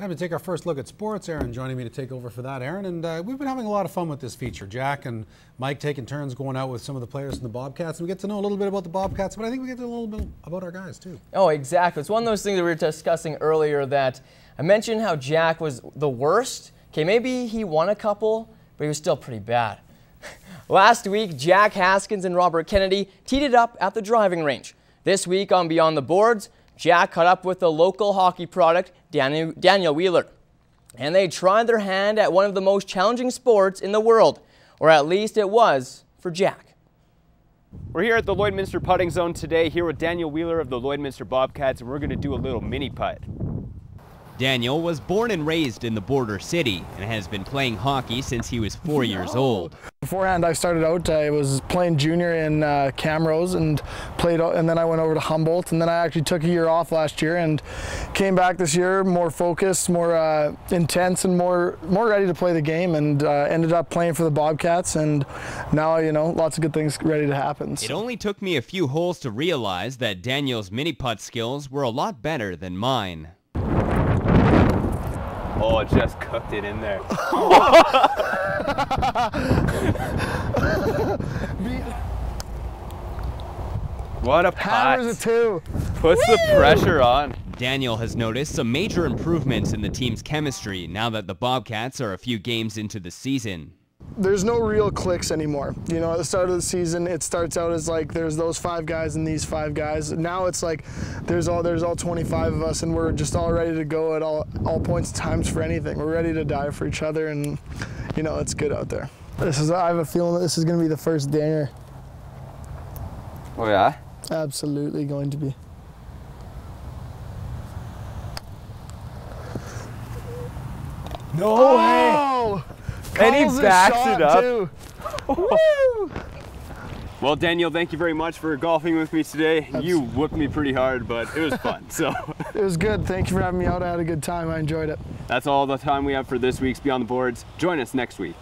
Time to take our first look at sports. Aaron joining me to take over for that, Aaron. And we've been having a lot of fun with this feature. Jack and Mike taking turns going out with some of the players in the Bobcats. And we get to know a little bit about the Bobcats, but I think we get to know a little bit about our guys too. Oh, exactly. It's one of those things that we were discussing earlier that I mentioned how Jack was the worst. Okay, maybe he won a couple, but he was still pretty bad. Last week, Jack Haskins and Robert Kennedy teed it up at the driving range. This week on Beyond the Boards, Jack caught up with the local hockey product, Daniel Wheeler. And they tried their hand at one of the most challenging sports in the world, or at least it was for Jack. We're here at the Lloydminster Putting Zone today, here with Daniel Wheeler of the Lloydminster Bobcats, and we're going to do a little mini putt. Daniel was born and raised in the border city and has been playing hockey since he was 4 years old. Beforehand, I started out, I was playing junior in Camrose and then I went over to Humboldt, and then I actually took a year off last year and came back this year more focused, more intense, and more ready to play the game, and ended up playing for the Bobcats, and now, you know, lots of good things ready to happen. So. It only took me a few holes to realize that Daniel's mini putt skills were a lot better than mine. Oh, it just cooked it in there. What a putt. Hammers it too. Puts the pressure on. Daniel has noticed some major improvements in the team's chemistry now that the Bobcats are a few games into the season. There's no real clicks anymore. You know, at the start of the season, it starts out as like there's those 5 guys and these 5 guys. Now it's like there's all 25 of us, and we're just all ready to go at all points in times for anything. We're ready to die for each other, and you know, it's good out there. I have a feeling that this is going to be the first dinger. Oh yeah? Absolutely going to be. No way! And he backs it up. Woo! Well, Daniel, thank you very much for golfing with me today. You whooped me pretty hard, but it was fun. So it was good. Thank you for having me out. I had a good time. I enjoyed it. That's all the time we have for this week's Beyond the Boards. Join us next week.